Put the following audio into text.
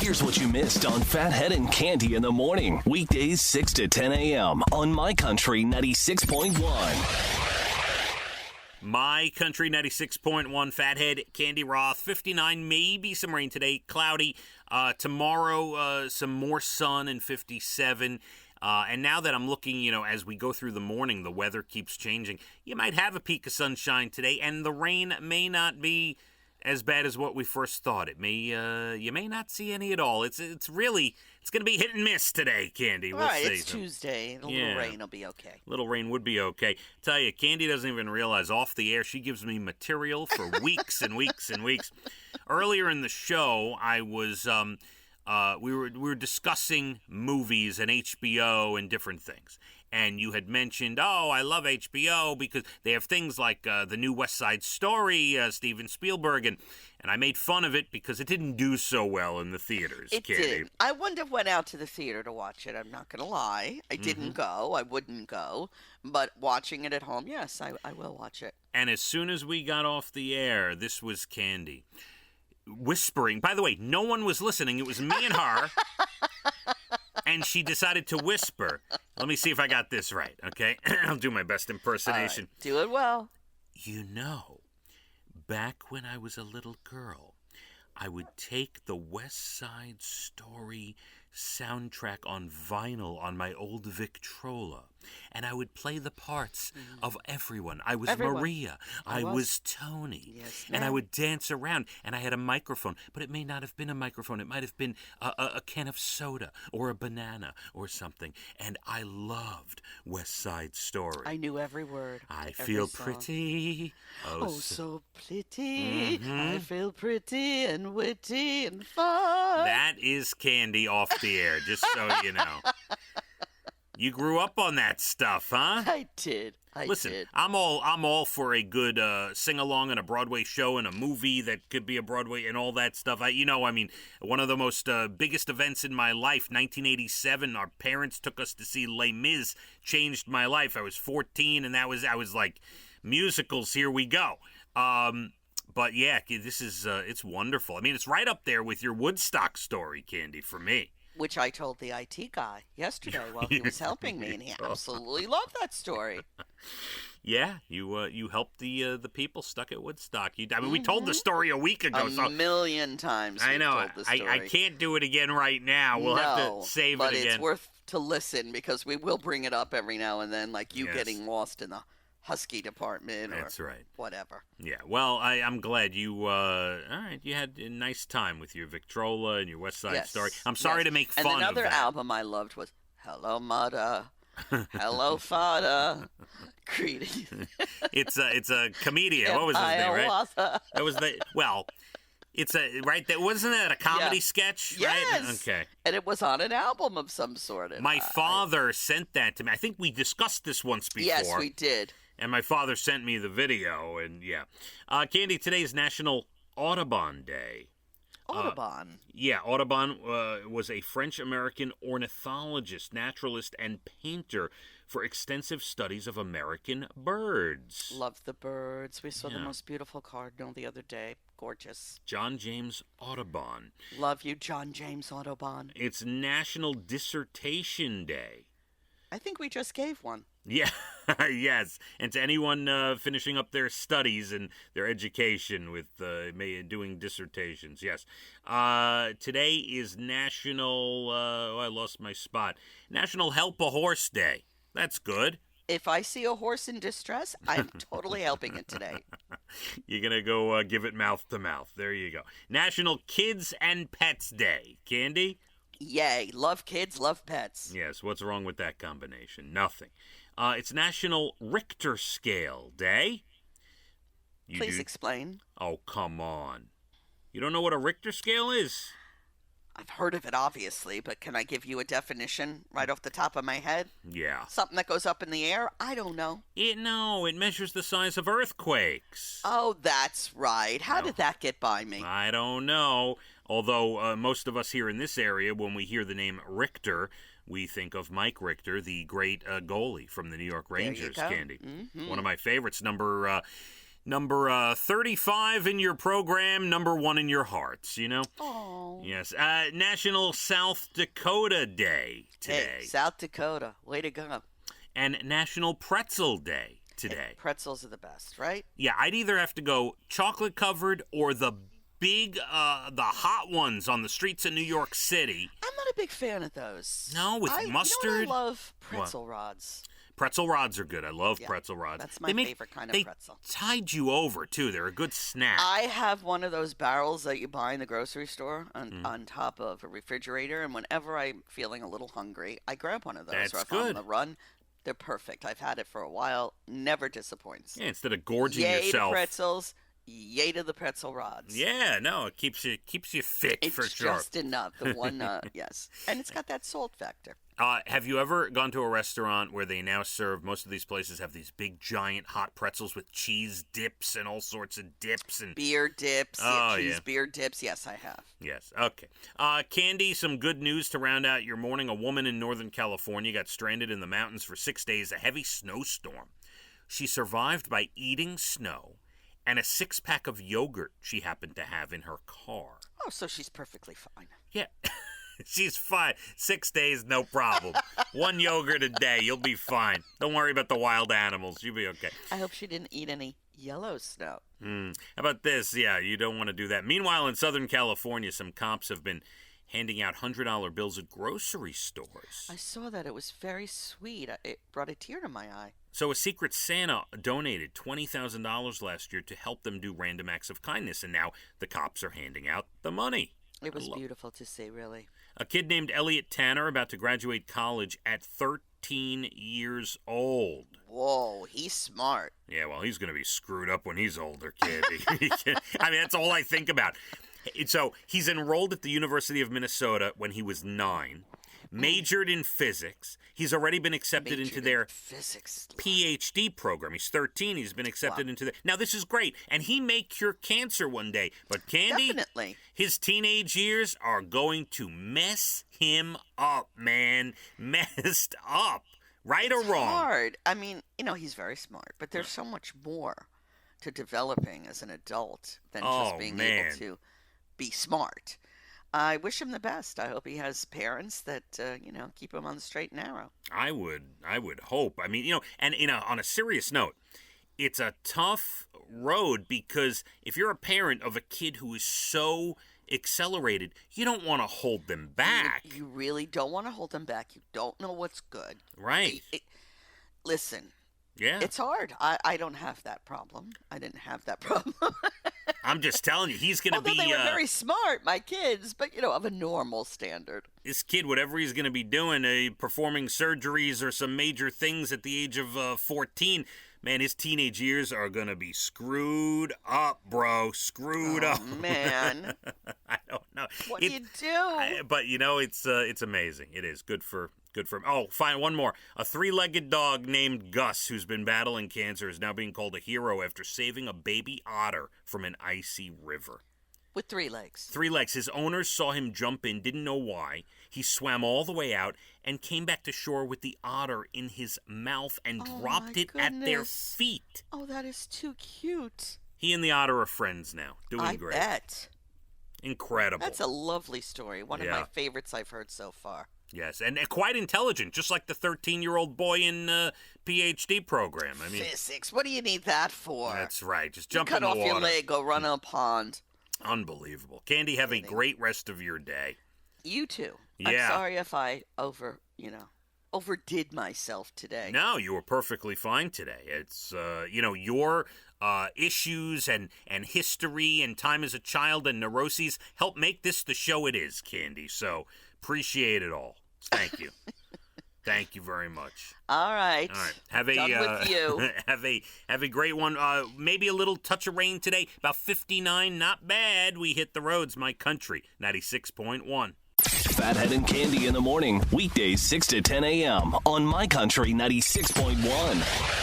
Here's what you missed on Phathead and Cande in the morning. Weekdays 6 to 10 a.m. on My Country 96.1. My Country 96.1, Phathead, Cande Roth, 59, maybe some rain today, cloudy. Tomorrow, some more sun and 57. And now that I'm looking, as we go through the morning, the weather keeps changing. You might have a peak of sunshine today, and the rain may not be as bad as what we first thought. It may, you may not see any at all. It's going to be hit and miss today, Cande. We'll see. It's Tuesday. A little rain will be okay. Little rain would be okay. Tell you, Cande doesn't even realize off the air she gives me material for weeks and weeks and weeks. Earlier in the show, I was we were discussing movies and HBO and different things. And you had mentioned, I love HBO because they have things like the new West Side Story, Steven Spielberg, and I made fun of it because it didn't do so well in the theaters. It did. I wouldn't have went out to the theater to watch it. I'm not going to lie. I didn't go. I wouldn't go. But watching it at home, yes, I will watch it. And as soon as we got off the air, this was Cande whispering. By the way, no one was listening. It was me and her. And she decided to whisper. Let me see if I got this right, okay? I'll do my best impersonation. Right. Do it well. Back when I was a little girl, I would take the West Side Story soundtrack on vinyl on my old Victrola, and I would play the parts of everyone. I was Maria. I was Tony. Yes, and I would dance around, and I had a microphone, but it may not have been a microphone. It might have been a can of soda or a banana or something, and I loved West Side Story. I knew every word. I feel pretty. Oh, so pretty. I feel pretty and witty and fun. That is Cande off the air, just so you know. You grew up on that stuff, huh? I did. Listen, I'm all for a good sing-along and a Broadway show and a movie that could be a Broadway and all that stuff. One of the most biggest events in my life, 1987, our parents took us to see Les Mis, changed my life. I was 14, and I was like, musicals, here we go. But yeah, this is, it's wonderful. I mean, it's right up there with your Woodstock story, Cande, for me. Which I told the IT guy yesterday while he was helping me, and he absolutely loved that story. Yeah, you helped the people stuck at Woodstock. We told the story a week ago. A million times. I know. Told the story. I can't do it again right now. We'll have to save it again. But it's worth to listen because we will bring it up every now and then, like you getting lost in the Husky department or whatever. Yeah, well, I'm glad you you had a nice time with your Victrola and your West Side Story. I'm sorry to make fun of that. And another album I loved was Hello Mudda, Hello Fada, Greetings. It's a comedian. What was his name, right? That was wasn't that a comedy sketch? Yes. Right? Okay. And it was on an album of some sort. My father sent that to me. I think we discussed this once before. Yes, we did. And my father sent me the video, and Cande, today is National Audubon Day. Audubon? Audubon was a French-American ornithologist, naturalist, and painter for extensive studies of American birds. Love the birds. We saw the most beautiful cardinal the other day. Gorgeous. John James Audubon. Love you, John James Audubon. It's National Dissertation Day. I think we just gave one. Yeah, yes. And to anyone finishing up their studies and their education with doing dissertations, yes. Today is National, I lost my spot, National Help a Horse Day. That's good. If I see a horse in distress, I'm totally helping it today. You're going to go give it mouth to mouth. There you go. National Kids and Pets Day. Cande? Yay. Love kids, love pets. Yes, what's wrong with that combination? Nothing. It's National Richter Scale Day. Please explain. Oh, come on. You don't know what a Richter scale is? I've heard of it, obviously, but can I give you a definition right off the top of my head? Yeah. Something that goes up in the air? I don't know. It measures the size of earthquakes. Oh, that's right. How did that get by me? I don't know. Although most of us here in this area, when we hear the name Richter, we think of Mike Richter, the great goalie from the New York Rangers, Cande. Mm-hmm. One of my favorites, number Number 35 in your program, number 1 in your hearts, you know? Oh. Yes. National South Dakota Day today. Hey, South Dakota, way to go. And National Pretzel Day today. Hey, pretzels are the best, right? Yeah, I'd either have to go chocolate covered or the big, the hot ones on the streets of New York City. I'm not a big fan of those. No, with mustard. You know what I love? Pretzel rods. Pretzel rods are good. I love pretzel rods. That's my favorite kind of pretzel. They tide you over, too. They're a good snack. I have one of those barrels that you buy in the grocery store on top of a refrigerator, and whenever I'm feeling a little hungry, I grab one of those. That's or if good. I'm on the run, they're perfect. I've had it for a while. Never disappoints. Yeah, instead of gorging Yay yourself. To pretzels. Yay to the pretzel rods. Yeah, no, it keeps you fit for sure. It's just enough. The one, yes. And it's got that salt factor. Have you ever gone to a restaurant where they now serve, most of these places have these big, giant, hot pretzels with cheese dips and all sorts of dips? And beer dips. Cheese beer dips. Yes, I have. Yes, okay. Cande, some good news to round out your morning. A woman in Northern California got stranded in the mountains for 6 days, a heavy snowstorm. She survived by eating snow and a 6-pack of yogurt she happened to have in her car. Oh, so she's perfectly fine. Yeah. She's fine. 6 days, no problem. 1 yogurt a day, you'll be fine. Don't worry about the wild animals. You'll be okay. I hope she didn't eat any yellow snow. How about this? Yeah, you don't want to do that. Meanwhile, in Southern California, some cops have been handing out $100 bills at grocery stores. I saw that. It was very sweet. It brought a tear to my eye. So a Secret Santa donated $20,000 last year to help them do random acts of kindness, and now the cops are handing out the money. It was beautiful to see, really. A kid named Elliot Tanner about to graduate college at 13 years old. Whoa, he's smart. Yeah, well, he's going to be screwed up when he's older, kid. I mean, that's all I think about. So he's enrolled at the University of Minnesota when he was 9, majored in physics. He's already been accepted into their physics PhD program. He's 13. He's been accepted into Now, this is great. And he may cure cancer one day. But Cande, definitely, his teenage years are going to mess him up, man. Messed up. Right or wrong? Hard. I mean, he's very smart. But there's so much more to developing as an adult than just being able to be smart. I wish him the best. I hope he has parents that keep him on the straight and narrow. I would hope. I mean, and on a serious note, it's a tough road because if you're a parent of a kid who is so accelerated, you don't want to hold them back. You really don't want to hold them back. You don't know what's good. Right. Listen. Yeah. It's hard. I don't have that problem. I didn't have that problem. I'm just telling you, he's going to be... Although they were very smart, my kids, but, of a normal standard. This kid, whatever he's going to be doing, performing surgeries or some major things at the age of 14, man, his teenage years are going to be screwed up, bro. Screwed up. Man. I don't know. What do you do? But, it's amazing. It is good for... Oh, fine, one more. A 3-legged dog named Gus, who's been battling cancer, is now being called a hero after saving a baby otter from an icy river. With 3 legs. 3 legs. His owners saw him jump in, didn't know why. He swam all the way out and came back to shore with the otter in his mouth and dropped it at their feet. Oh, that is too cute. He and the otter are friends now, doing great. I bet. Incredible. That's a lovely story. One of my favorites I've heard so far. Yes, and quite intelligent, just like the 13-year-old boy in PhD program. I mean, physics. What do you need that for? That's right. Just jump in cut the water. Cut off your leg, go run in a pond. Unbelievable. Cande, have a great rest of your day. You too. Yeah. I'm sorry if I overdid myself today. No, you were perfectly fine today. It's your issues and history and time as a child and neuroses help make this the show it is, Cande. So appreciate it all. Thank you. Thank you very much. All right. Have Done with you. have a great one. Maybe a little touch of rain today. About 59. Not bad. We hit the roads, my country. 96.1. Phathead and Cande in the morning. Weekdays 6 to 10 a.m. on My Country 96.1.